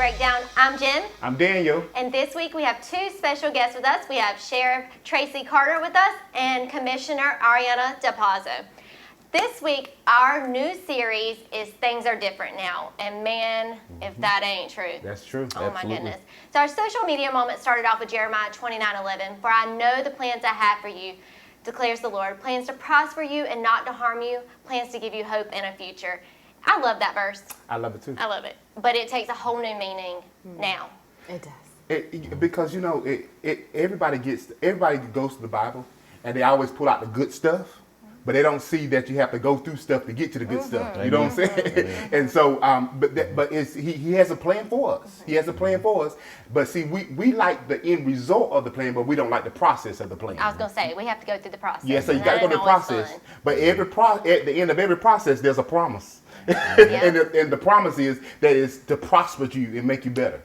Breakdown. I'm Jen. I'm Daniel. And this week we have two special guests with us. We have Sheriff Tracy Carter with us and Commissioner Ariana DePazzo. This week, our new series is Things Are Different Now. And man, if that ain't true. That's true. Oh Absolutely. My goodness. So our social media moment started off with Jeremiah 29:11. For I know the plans I have for you, declares the Lord. Plans to prosper you and not to harm you. Plans to give you hope and a future. I love that verse. I love it too. I love it. But it takes a whole new meaning now. It does. Because you know, everybody goes to the Bible and they always pull out the good stuff, but they don't see that you have to go through stuff to get to the good stuff. You know what I'm saying? And so, he has a plan for us. He has a plan for us. But see, we like the end result of the plan, but we don't like the process of the plan. I was gonna say we have to go through the process. Yeah, so you got to go through the process. Fun. But at the end of every process, there's a promise. and the promise is that it's to prosper you and make you better.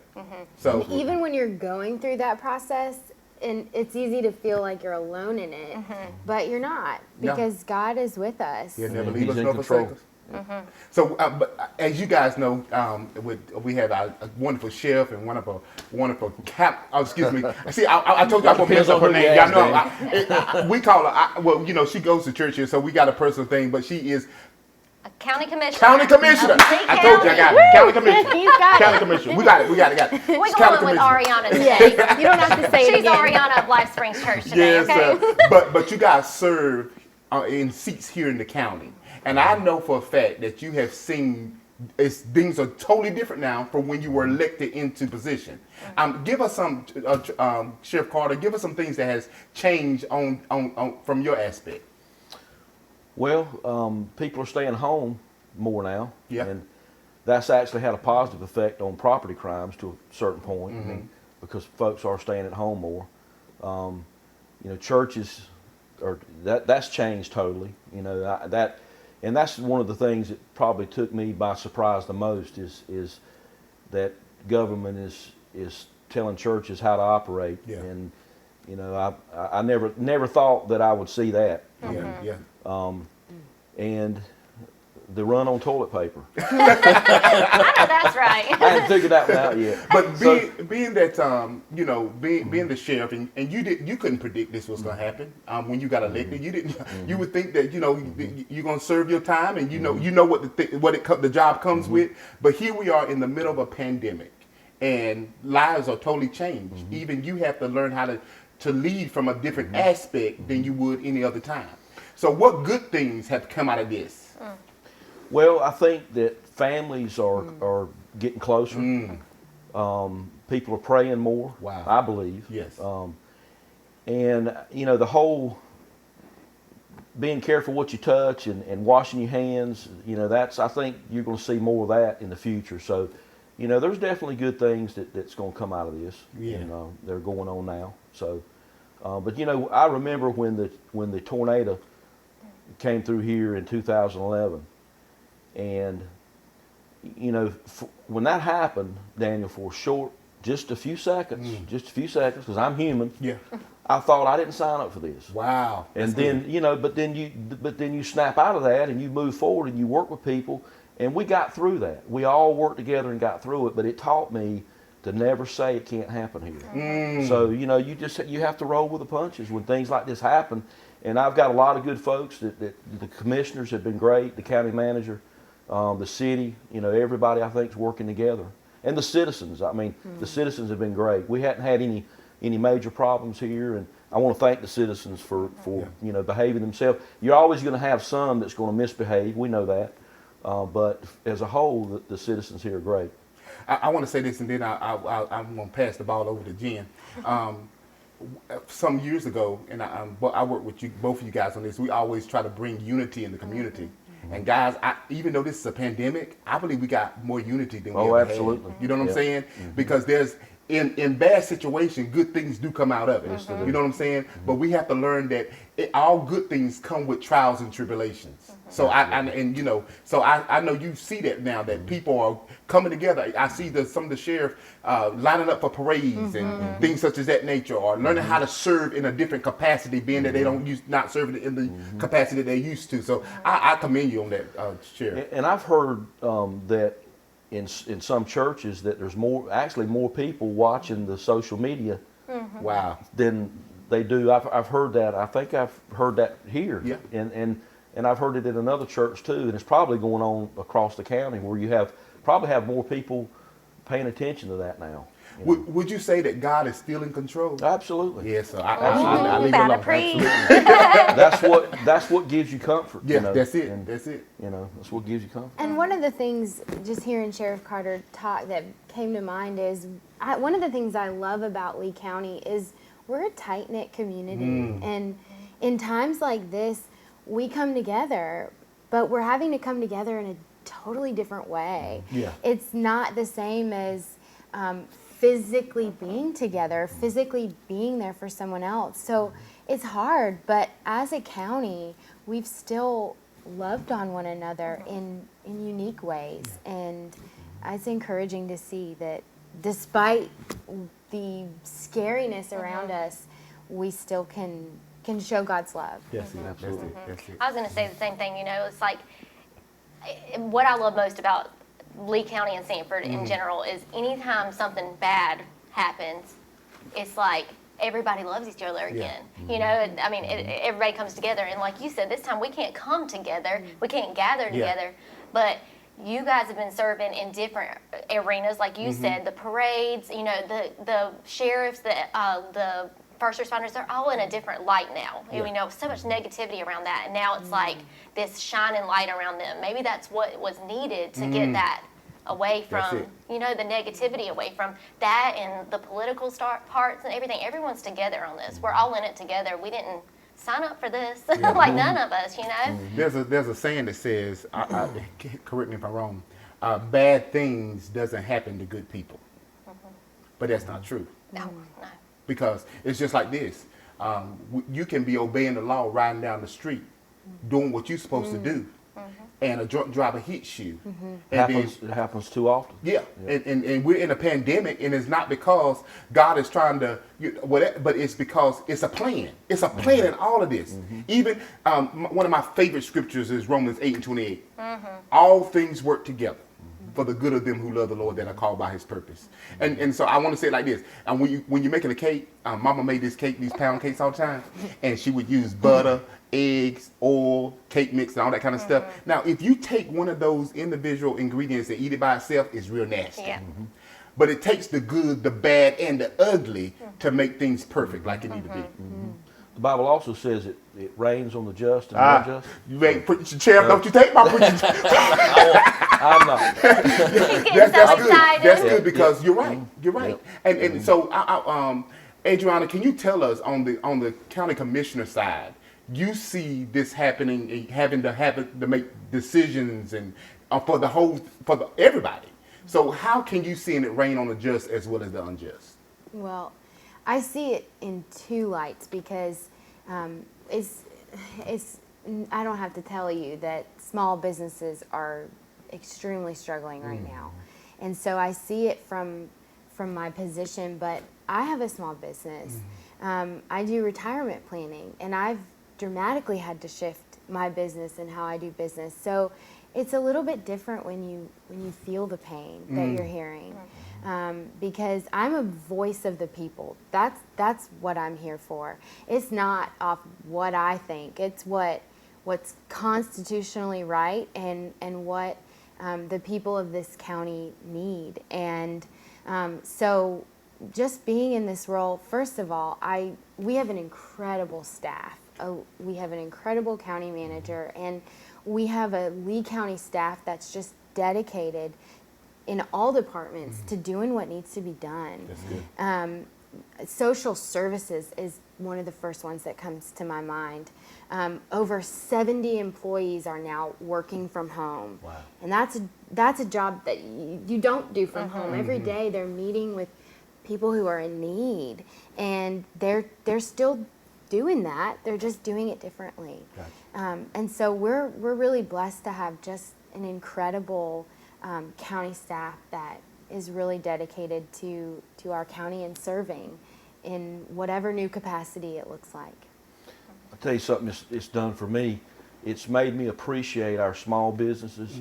So and even when you're going through that process, and it's easy to feel like you're alone in it, but you're not, because God is with us. He'll never leave us nor forsake us. So, but as you guys know, we have a wonderful chef and one of a wonderful excuse me. See, I told you I'm gonna mess up her name. Y'all know we call her. Well, you know, she goes to church here, so we got a personal thing. But she is a county commissioner. County commissioner. I told you I got it. County commissioner. You got County it. commissioner. We got it. We're going with Ariana today. You don't have to say it She's again. Ariana of Life Springs Church today. Yes, Okay. but you guys serve in seats here in the county, and I know for a fact that you have seen things are totally different now from when you were elected into position. Give us some, Sheriff Carter. Give us some things that has changed on from your aspect. Well, people are staying home more now, and that's actually had a positive effect on property crimes to a certain point. I mean, because folks are staying at home more. You know, churches that's changed totally. You know, and that's one of the things that probably took me by surprise the most is that government is telling churches how to operate. And you know, I never thought that I would see that. And the run on toilet paper. I know that's right. I hadn't figured that one out yet. But being that you know, being the sheriff, and you couldn't predict this was going to happen when you got elected. You didn't. You would think that, you know, you're going to serve your time, and you know what the job comes with. But here we are in the middle of a pandemic, and lives are totally changed. Even you have to learn how to lead from a different aspect than you would any other time. So what good things have come out of this? Well, I think that families are getting closer. People are praying more. Wow. I believe. Yes. And you know, the whole being careful what you touch and washing your hands. You know, I think you're going to see more of that in the future. So, you know, there's definitely good things that's going to come out of this. And they're going on now. So, but you know, I remember when the tornado came through here in 2011, and you know, when that happened, Daniel, for just a few seconds, because I'm human. I thought I didn't sign up for this. Wow. And then good. You know, but then you snap out of that and you move forward and you work with people, and we got through that. We all worked together and got through it. But it taught me to never say it can't happen here. So you know, you have to roll with the punches when things like this happen. And I've got a lot of good folks. That the commissioners have been great. The county manager, the city. You know, everybody I think is working together. And the citizens. I mean, the citizens have been great. We hadn't had any major problems here, and I want to thank the citizens for you know, behaving themselves. You're always going to have some that's going to misbehave. We know that. But as a whole, the citizens here are great. I want to say this, and then I'm going to pass the ball over to Jen. Some years ago, and I work with both of you guys on this, we always try to bring unity in the community. And guys, even though this is a pandemic, I believe we got more unity than we ever absolutely. had. You know what I'm saying? Because there's in bad situation, good things do come out of it. You know what I'm saying? But we have to learn that all good things come with trials and tribulations. So I know you see that now, that people are coming together. I see some of the sheriff lining up for parades and things such as that nature, or learning how to serve in a different capacity, being that they not serving in the capacity that they used to. So I commend you on that, Sheriff. And I've heard that in some churches that there's actually more people watching the social media Wow. than they do. I've heard that. I think I've heard that here. Yeah. And I've heard it in another church too. And it's probably going on across the county where you probably have more people paying attention to that now. You know? Would you say that God is still in control? Absolutely. Yes, sir. I leave it Better alone. preach. Absolutely. That's what gives you comfort. Yeah, you know? that's it. And, That's it. You know, that's what gives you comfort. And one of the things, just hearing Sheriff Carter talk, that came to mind is one of the things I love about Lee County is we're a tight-knit community. And in times like this, we come together, but we're having to come together in a totally different way. Yeah. It's not the same as physically being together, physically being there for someone else. So it's hard, but as a county, we've still loved on one another in unique ways. And it's encouraging to see that despite the scariness around us, we still can show God's love. That's it. That's it. That's it. I was going to say the same thing. You know, it's like what I love most about Lee County and Sanford in general is anytime something bad happens, it's like everybody loves each other again. You know, I mean, everybody comes together. And like you said, this time we can't come together. We can't gather together. But you guys have been serving in different arenas, like you said, the parades, you know, the sheriffs, the first responders, they're all in a different light now. Yeah. You know, so much negativity around that. And now it's like this shining light around them. Maybe that's what was needed to get that away That's from, it. you know, the negativity away from that and the political parts and everything. Everyone's together on this. We're all in it together. We didn't sign up for this, like none of us, you know? There's a saying that says, correct me if I'm wrong, bad things doesn't happen to good people. But that's not true. No. Because it's just like this. You can be obeying the law, riding down the street, doing what you're supposed to do, and a drunk driver hits you. And It happens too often. Yeah, and we're in a pandemic, and it's not because God is trying to, but it's because it's a plan. It's a plan in all of this. Even one of my favorite scriptures is Romans 8:28. All things work together for the good of them who love the Lord, that are called by His purpose. And so I want to say it like this. And when you're making a cake, Mama made these pound cakes all the time, and she would use butter, eggs, oil, cake mix, and all that kind of stuff. Now, if you take one of those individual ingredients and eat it by itself, it's real nasty. Yeah. But it takes the good, the bad, and the ugly to make things perfect like it need to be. The Bible also says it rains on the just and the unjust. You ain't preaching chair, don't you take my preaching chair. I'm not. He's getting That's so good. excited. That's good because you're right. You're right. Yep. And so, Adriana, can you tell us on the county commissioner side, you see this happening, having to make decisions and for everybody. So how can you see it rain on the just as well as the unjust? Well, I see it in two lights because it's I don't have to tell you that small businesses are extremely struggling right now. And so I see it from my position, but I have a small business. I do retirement planning, and I've dramatically had to shift my business and how I do business. So it's a little bit different when you feel the pain that you're hearing. Because I'm a voice of the people. That's what I'm here for. It's not off what I think. It's what's constitutionally right and what the people of this county need. And so just being in this role, first of all, we have an incredible staff. We have an incredible county manager, and we have a Lee County staff that's just dedicated in all departments to doing what needs to be done. That's good. Social services is one of the first ones that comes to my mind. Over 70 employees are now working from home. Wow. And that's a job that you don't do from home. Every day they're meeting with people who are in need, and they're still doing that. They're just doing it differently. Gotcha. And so we're really blessed to have just an incredible county staff that is really dedicated to our county and serving in whatever new capacity it looks like. I'll tell you something it's done for me it's made me appreciate our small businesses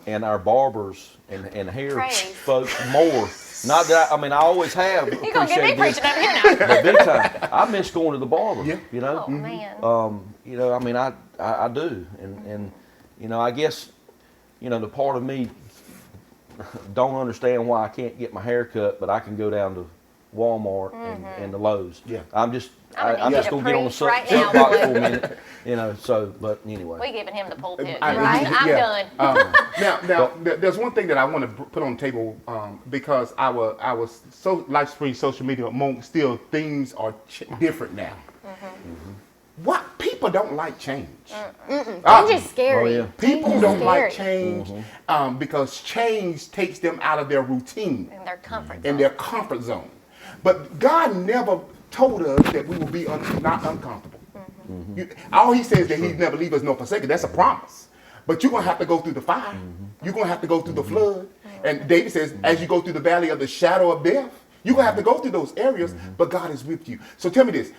and our barbers and hair Praise. folks more. Not that I always have You're going to get me appreciated this, preaching up here now. but big time. I miss going to the barber. Yeah. You know. Oh, man. You know, I do, and you know, I guess, you know, the part of me don't understand why I can't get my hair cut, but I can go down to Wal-Mart and the Lowe's. Yeah. I'm just I'm gonna need just you to gonna get on the preach right soapbox now, for a boy. minute, you know. So, but anyway. We giving him the pulpit. Right? I'm done. Now, there's one thing that I want to put on the table because our LifeSpring social media still things are different now. What people don't like change. Change is scary. Oh, yeah. People Change is don't like scary. change because change takes them out of their routine In their comfort and zone. their comfort zone. But God never told us that we will be not uncomfortable. All He says that He'd never leave us nor forsake us. That's a promise. But you're going to have to go through the fire. You're going to have to go through the flood. And David says, as you go through the valley of the shadow of death, you're going to have to go through those areas, but God is with you. So tell me this.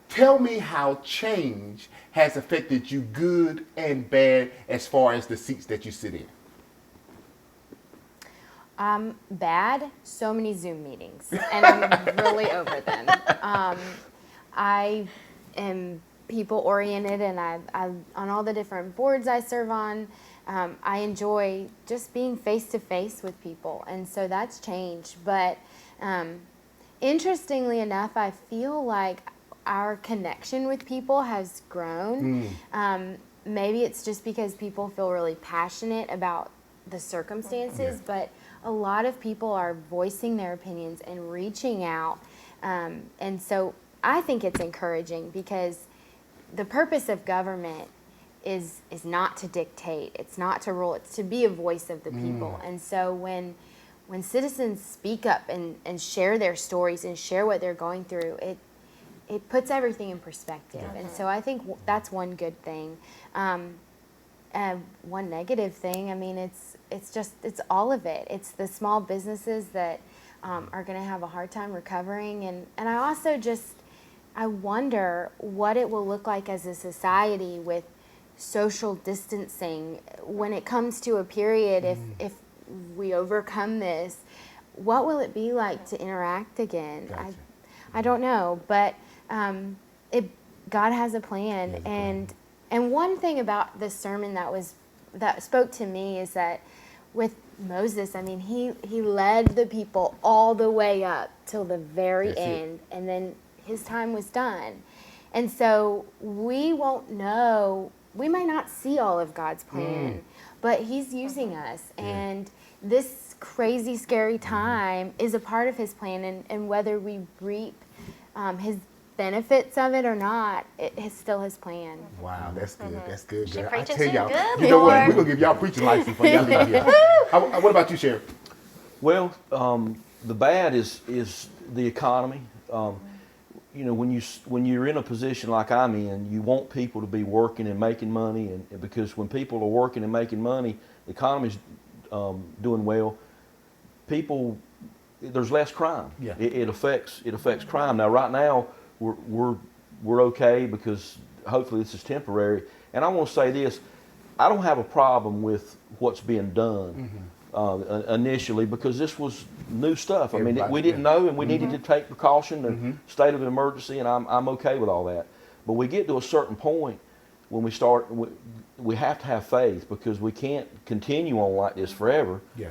Tell me how change has affected you good and bad as far as the seats that you sit in. Bad, so many Zoom meetings, and I'm really over them. I am people oriented, and I on all the different boards I serve on, I enjoy just being face to face with people, and so that's changed. But interestingly enough, I feel like our connection with people has grown. Maybe it's just because people feel really passionate about the circumstances, but a lot of people are voicing their opinions and reaching out. And so I think it's encouraging because the purpose of government is not to dictate, it's not to rule, it's to be a voice of the people. And so when citizens speak up and share their stories and share what they're going through, it puts everything in perspective. And so I think that's one good thing. One negative thing, it's all of it. It's the small businesses that are going to have a hard time recovering. And I also I wonder what it will look like as a society with social distancing when it comes to a period, if we overcome this, what will it be like to interact again? Gotcha. I don't know, but God has a plan. And one thing about this sermon that spoke to me is that with Moses, he led the people all the way up till the very end, and then his time was done. And so we won't know, we may not see all of God's plan, but He's using us, and this crazy, scary time is a part of His plan, and whether we reap His benefits of it or not, it is still His plan. Wow, that's good. That's good, She girl. I preaching tell too y'all, good, you know what? boy. We're gonna give y'all preaching license for y'all leave here. What about you, Sheriff? Well, the bad is the economy. You know, when you're in a position like I'm in, you want people to be working and making money, and because when people are working and making money, the economy's doing well. There's less crime. Yeah. It affects crime. Now, right now, we're okay because hopefully this is temporary. And I want to say this: I don't have a problem with what's being done initially because this was new stuff. We didn't know, and we needed to take precaution, the state of emergency, and I'm okay with all that. But we get to a certain point when we have to have faith because we can't continue on like this forever. Yeah.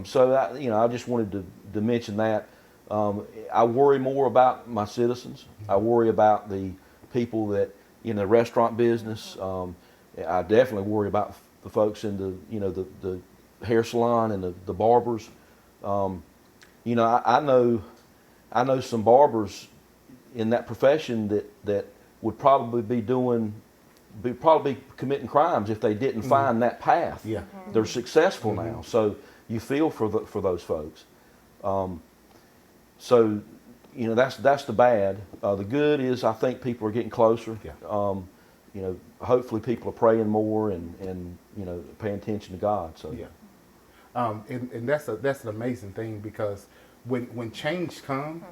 So I just wanted to mention that. I worry more about my citizens. I worry about the people that in the restaurant business. I definitely worry about the folks in the hair salon and the barbers. I know some barbers in that profession that would probably be committing crimes if they didn't find that path. Yeah. They're successful now, so you feel for those folks. So that's the bad. The good is I think people are getting closer. Yeah. Hopefully people are praying more and paying attention to God. So Yeah. And that's an amazing thing because when change comes,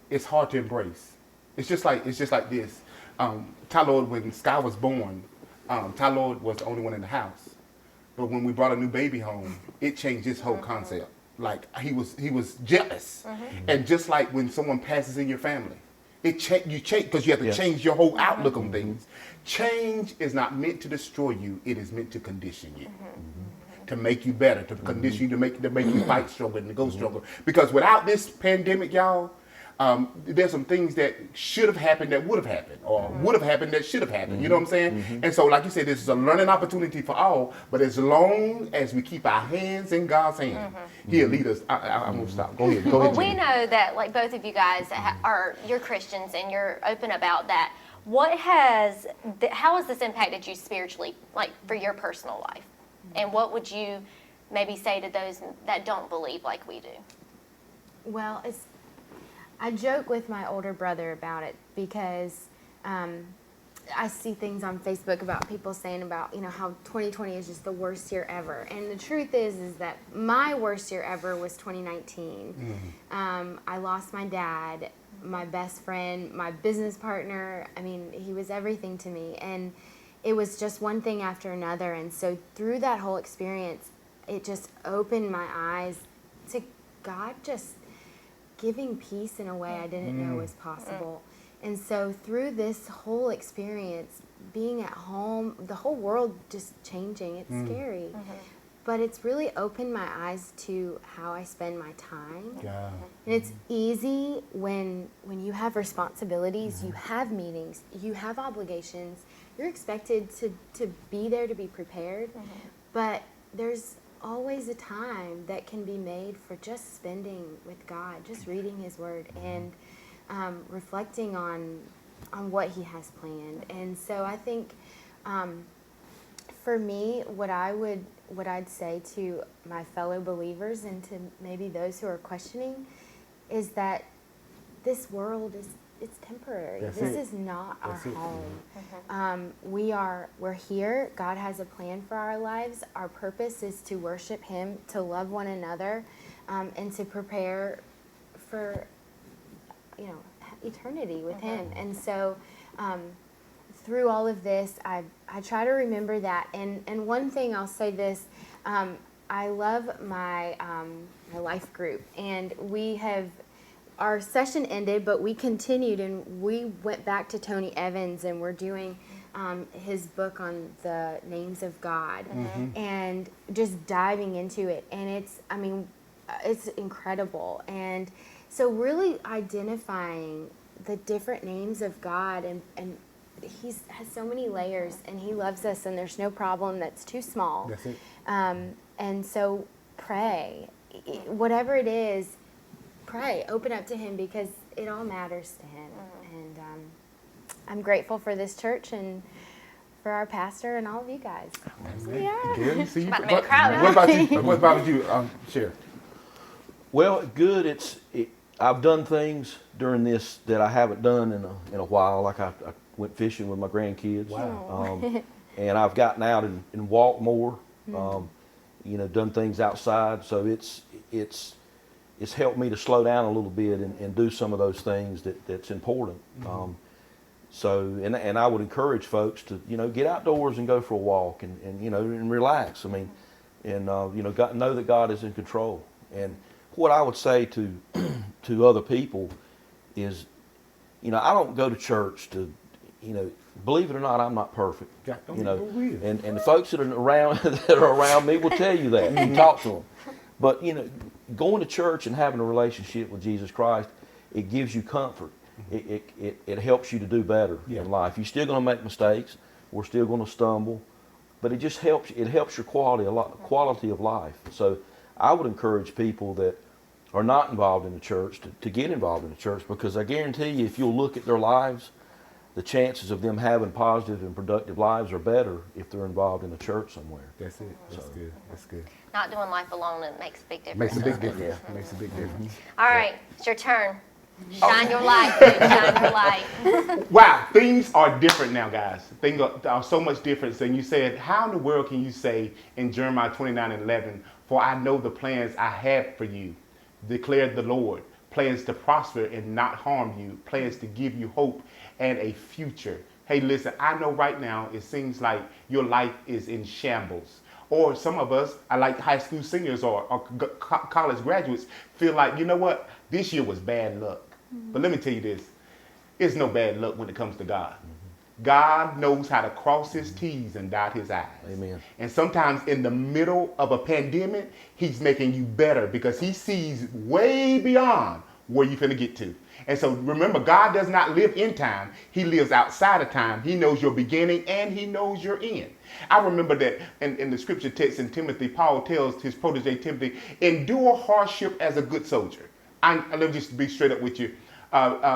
it's hard to embrace. It's just like this. Tyler, when Sky was born, Ty-Lord was the only one in the house. But when we brought a new baby home, it changed his whole concept. Like he was jealous. And just like when someone passes in your family, you change because you have to change your whole outlook on things. Change is not meant to destroy you, it is meant to condition you. To make you better, to condition you, to make you fight stronger and to go stronger. Because without this pandemic, y'all, there's some things that should have happened that would have happened, or would have happened that should have happened. You know what I'm saying? And so, like you said, this is a learning opportunity for all. But as long as we keep our hands in God's hand, He'll lead us. I'm gonna stop. Go ahead. Go Well, ahead. we Jenny. know that like both of you guys you're Christians and you're open about that. How has this impacted you spiritually, like for your personal life? And what would you maybe say to those that don't believe like we do? Well, I joke with my older brother about it because I see things on Facebook about people saying about, how 2020 is just the worst year ever. And the truth is that my worst year ever was 2019. I lost my dad, my best friend, my business partner. I mean, he was everything to me. And it was just one thing after another. And so through that whole experience, it just opened my eyes to God just giving peace in a way I didn't know was possible. And so through this whole experience, being at home, the whole world just changing, it's scary. But it's really opened my eyes to how I spend my time. Yeah. And it's easy when you have responsibilities, you have meetings, you have obligations, you're expected to be there, to be prepared. But there's always a time that can be made for just spending with God, just reading His Word and reflecting on what He has planned. And so I think for me, what I'd say to my fellow believers and to maybe those who are questioning is that this world it's temporary. That's this it. is not That's our it. home. We're here. God has a plan for our lives. Our purpose is to worship Him, to love one another, and to prepare for eternity with Him. And so through all of this, I try to remember that. And one thing I'll say this, I love my life group, and our session ended, but we continued and we went back to Tony Evans and we're doing his book on the names of God and just diving into it. And it's incredible. And so really identifying the different names of God and He has so many layers and He loves us and there's no problem that's too small. That's it. And so pray. Whatever it is, pray. Open up to Him because it all matters to Him. And I'm grateful for this church and for our pastor and all of you guys. Yeah. Good. See you. About to make a crowd. What about you? What about you, Sheriff? Well, good. I've done things during this that I haven't done in a while. Like I went fishing with my grandkids. Wow. And I've gotten out and walked more. Done things outside. So it's helped me to slow down a little bit and do some of those things that's important. And I would encourage folks to get outdoors and go for a walk and relax. I mean, and know that God is in control. And what I would say to other people is, I don't go to church to, believe it or not, I'm not perfect. And the folks that are around me will tell you that. You talk to them. But going to church and having a relationship with Jesus Christ, it gives you comfort. It helps you to do better in life. You're still going to make mistakes. We're still going to stumble, but it just helps. It helps your quality of life. So I would encourage people that are not involved in the church to get involved in the church, because I guarantee you, if you'll look at their lives, the chances of them having positive and productive lives are better if they're involved in a church somewhere. That's it. That's good. That's good. Not doing life alone, it makes a big difference. Makes a big difference. Makes a big difference. All right, it's your turn. Shine your light, dude. Shine your light. Wow, things are different now, guys. Things are so much different. And you said, how in the world can you say in Jeremiah 29:11, for I know the plans I have for you, declared the Lord, plans to prosper and not harm you, plans to give you hope and a future. Hey, listen, I know right now it seems like your life is in shambles. Or some of us, I like high school seniors or college graduates, feel like, you know what, this year was bad luck. But let me tell you this, it's no bad luck when it comes to God. God knows how to cross his T's and dot his I's. Amen. And sometimes in the middle of a pandemic, he's making you better because he sees way beyond where you're finna get to. And so remember, God does not live in time. He lives outside of time. He knows your beginning and he knows your end. I remember that in the scripture text in Timothy, Paul tells his protege Timothy, endure hardship as a good soldier. Let me just be straight up with you.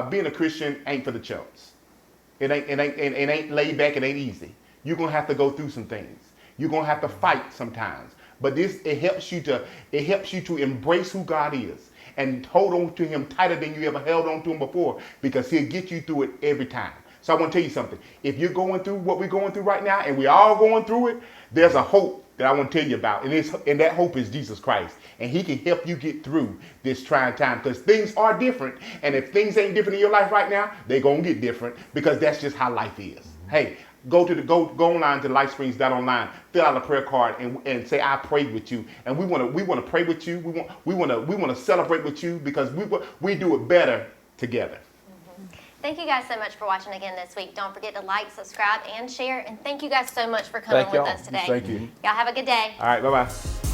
Being a Christian ain't for the chumps. It ain't laid back. It ain't easy. You're gonna have to go through some things. You're gonna have to fight sometimes. But it helps you to embrace who God is and hold on to him tighter than you ever held on to him before, because he'll get you through it every time. So I want to tell you something. If you're going through what we're going through right now, and we're all going through it, there's a hope that I want to tell you about. And that hope is Jesus Christ. And he can help you get through this trying time, because things are different. And if things ain't different in your life right now, they're going to get different, because that's just how life is. Hey, go online to LifeSprings.online, fill out a prayer card and say, I prayed with you. And we want to pray with you. We want to celebrate with you, because we do it better together. Thank you guys so much for watching again this week. Don't forget to like, subscribe, and share. And thank you guys so much for coming with us today. Thank you. Y'all have a good day. All right, bye-bye.